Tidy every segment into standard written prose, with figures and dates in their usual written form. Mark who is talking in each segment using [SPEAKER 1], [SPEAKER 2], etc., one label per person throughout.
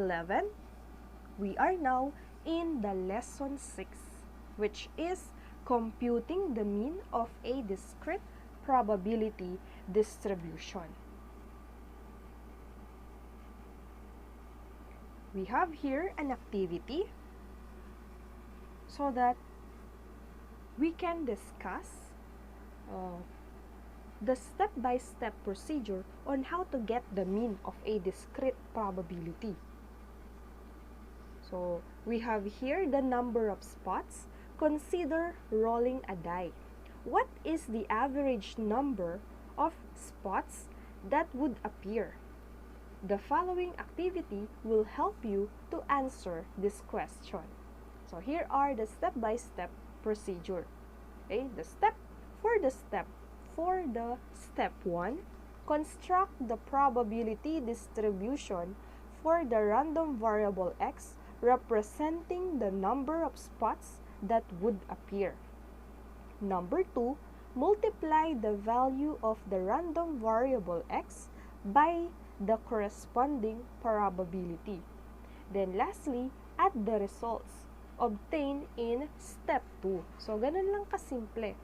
[SPEAKER 1] 11. We are now in the lesson 6, which is computing the mean of a discrete probability distribution. We have here an activity so that we can discuss the step-by-step procedure on how to get the mean of a discrete probability. So, we have here the number of spots. Consider rolling a die. What is the average number of spots that would appear? The following activity will help you to answer this question. So, here are the step-by-step procedure. Okay, For the step 1, construct the probability distribution for the random variable x representing the number of spots that would appear. Number 2, multiply the value of the random variable x by the corresponding probability. Then lastly, add the results obtained in step 2. So, ganun lang kasimple.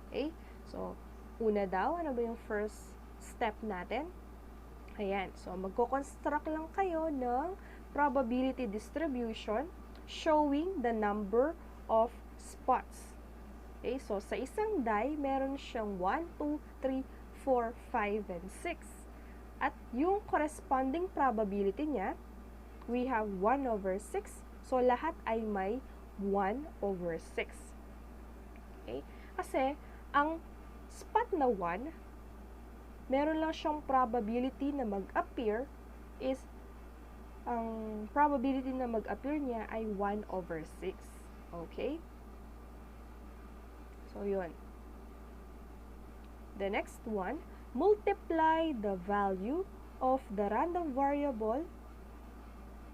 [SPEAKER 1] Okay? So, una daw, ano ba yung first step natin? Ayan. So, magko-construct lang kayo ng probability distribution showing the number of spots. Okay? So, sa isang die, meron siyang 1, 2, 3, 4, 5, and 6. At yung corresponding probability niya, we have 1 over 6. So, lahat ay may 1 over 6. Okay? Kasi, ang spot na 1, meron lang siyang probability na mag-appear is, ang probability na mag-appear niya ay 1 over 6. Okay? So, yun. The next one, multiply the value of the random variable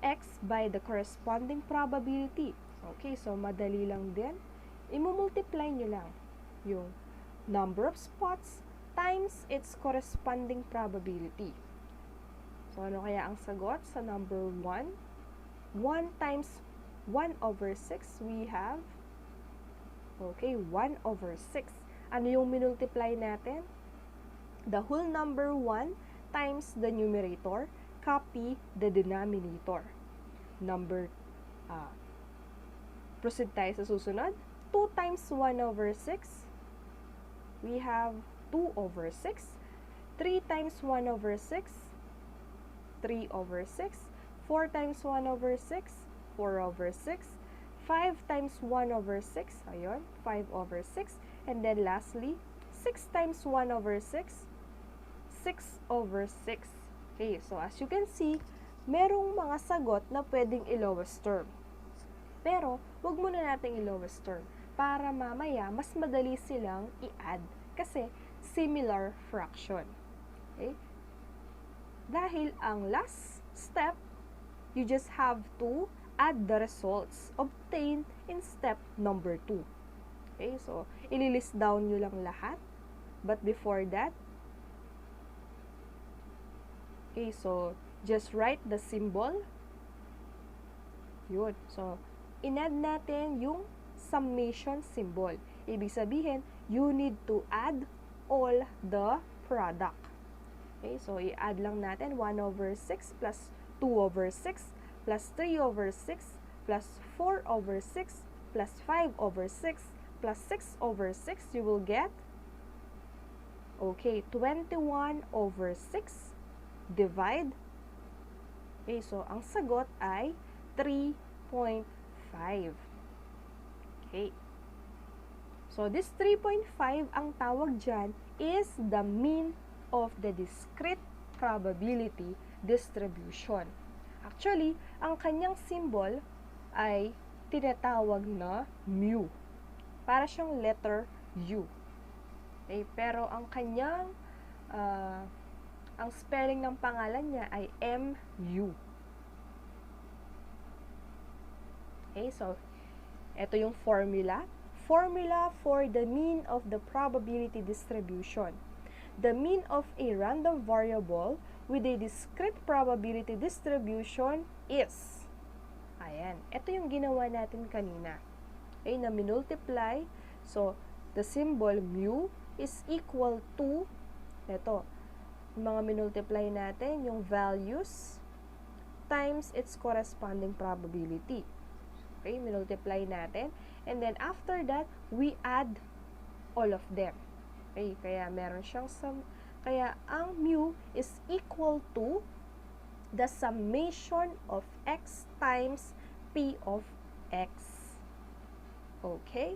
[SPEAKER 1] x by the corresponding probability. Okay, so madali lang din. Imumultiply nyo lang yung number of spots times its corresponding probability. So, ano kaya ang sagot sa number 1? 1 times 1 over 6, we have, okay, 1 over 6. Ano yung minultiply natin? The whole number 1 times the numerator, copy the denominator. Proceed tayo sa susunod. 2 times 1 over 6, we have 2 over 6. 3 times 1 over 6, 3 over 6. 4 times 1 over 6, 4 over 6. 5 times 1 over 6, ayun, 5 over 6. And then lastly, 6 times 1 over 6, 6 over 6. Okay, so as you can see, merong mga sagot na pwedeng i-lowest term. Pero, wag muna natin i-lowest term para mamaya mas madali silang i-add kasi similar fraction. Okay? Dahil ang last step, you just have to add the results obtained in step number 2. Okay? So, ililist down nyo lang lahat. But before that, okay, so just write the symbol. Yun. So, in-add natin yung summation symbol. Ibig sabihin, you need to add all the product. Okay, so i-add lang natin 1 over 6 plus 2 over 6 plus 3 over 6 plus 4 over 6 plus 5 over 6 plus 6 over 6. You will get, okay, 21 over 6 divide. Okay, so ang sagot ay 3.5. Okay. So, this 3.5, ang tawag dyan is the mean of the discrete probability distribution. Actually, ang kanyang symbol ay tinatawag na mu. Para siyang letter U. Okay, pero ang kanyang, ang spelling ng pangalan niya ay MU. Okay, so, ito yung formula. Formula for the mean of the probability distribution. The mean of a random variable with a discrete probability distribution is, ayan, ito yung ginawa natin kanina. Okay, na minultiply. So, the symbol mu is equal to, ito, yung mga minultiply natin, yung values times its corresponding probability. Okay, minultiply natin. And then, after that, we add all of them. Okay, kaya meron siyang sum. Kaya, ang mu is equal to the summation of x times p of x. Okay?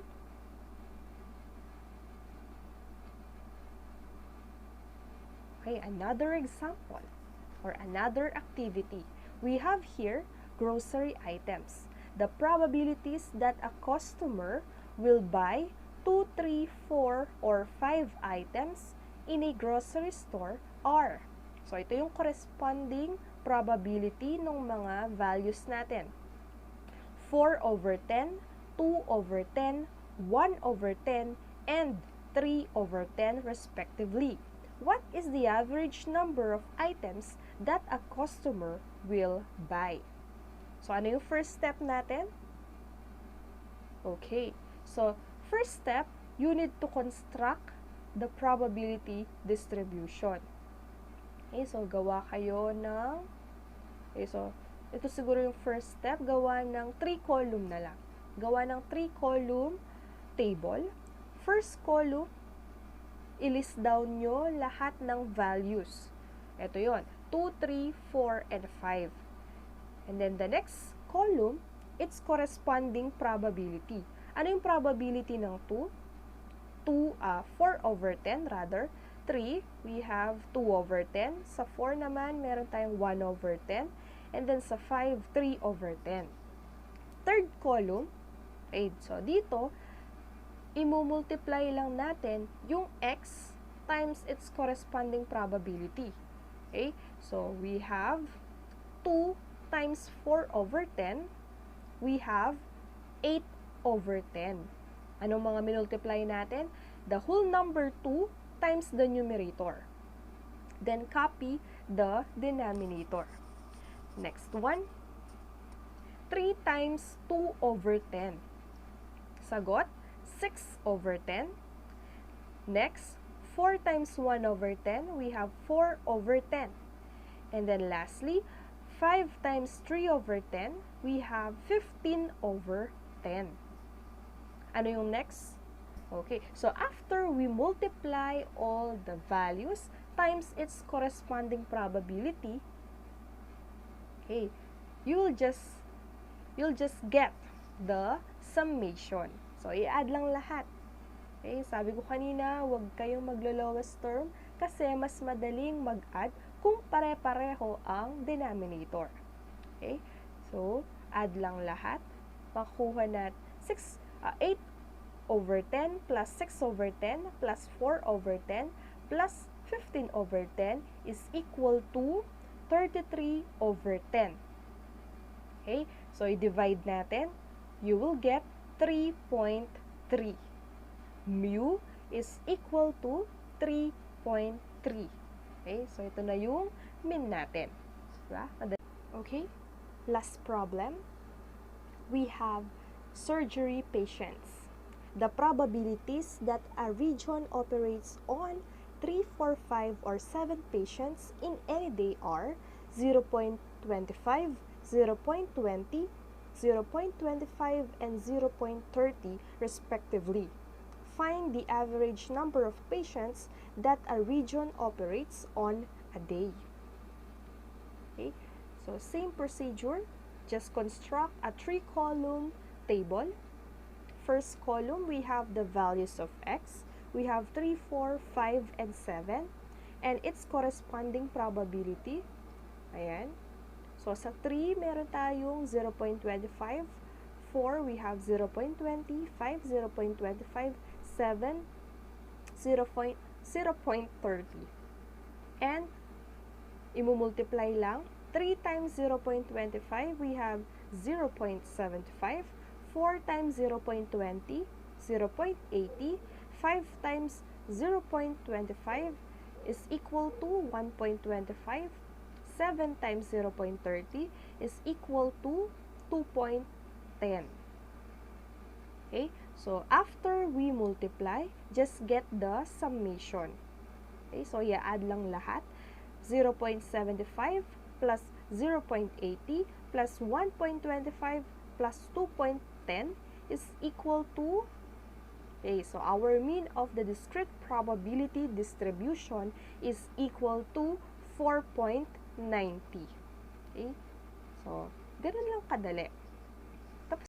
[SPEAKER 1] Okay, another example or another activity. We have here grocery items. The probabilities that a customer will buy 2, 3, 4, or 5 items in a grocery store are. So, ito yung corresponding probability ng mga values natin. 4 over 10, 2 over 10, 1 over 10, and 3 over 10 respectively. What is the average number of items that a customer will buy? So, ano yung first step natin? Okay. So, first step, you need to construct the probability distribution. Okay, so gawa kayo ng, okay, so ito siguro yung first step, gawa ng 3-column na lang. Gawa ng 3-column table. First column, i-list down nyo lahat ng values. Ito yon, 2, 3, 4, and 5. And then the next column, its corresponding probability. Ano yung probability ng 2? 4 over 10 rather. 3, we have 2 over 10. Sa 4 naman, meron tayong 1 over 10. And then sa 5, 3 over 10. Third column, okay, so dito, imumultiply lang natin yung x times its corresponding probability. Okay, so we have 2 times 4 over 10. We have 8 over 10. Anong mga minultiply natin? The whole number 2 times the numerator. Then copy the denominator. Next one, 3 times 2 over 10. Sagot, 6 over 10. Next, 4 times 1 over 10, we have 4 over 10. And then lastly, 5 times 3 over 10, we have 15 over 10. Ano yung next? Okay, so after we multiply all the values times its corresponding probability, okay, you'll just get the summation. So, i-add lang lahat. Okay, sabi ko kanina, huwag kayong maglo-lowest term kasi mas madaling mag-add kung pare-pareho ang denominator. Okay, so, add lang lahat. Makuha na 8 over 10 plus 6 over 10 plus 4 over 10 plus 15 over 10 is equal to 33 over 10. Okay, so i-divide natin. You will get 3.3. Mu is equal to 3.3. Okay, so ito na yung min natin. Diba? Okay, last problem. We have surgery patients. The probabilities that a region operates on 3, 4, 5, or 7 patients in any day are 0.25, 0.20, 0.25, and 0.30 respectively. Find the average number of patients that a region operates on a day. Okay, so same procedure, just construct a 3-column table. First column, we have the values of x. We have 3, 4, 5, and 7. And its corresponding probability. Ayan. So, sa 3, meron tayong 0.25. 4, we have 0.20. 5, 0.25. 7, 0.30. And, imumultiply lang. 3 times 0.25, we have 0.75. 4 times 0.20, 0.80, 5 times 0.25, is equal to 1.25. 7 times 0.30 is equal to 2.10. Okay, so after we multiply, just get the summation. Okay, so i-add lang lahat. 0.75 plus 0.80 plus 1.25 plus 2.10 is equal to, okay, so our mean of the discrete probability distribution is equal to 4.90. Okay, so ganun lang kadali.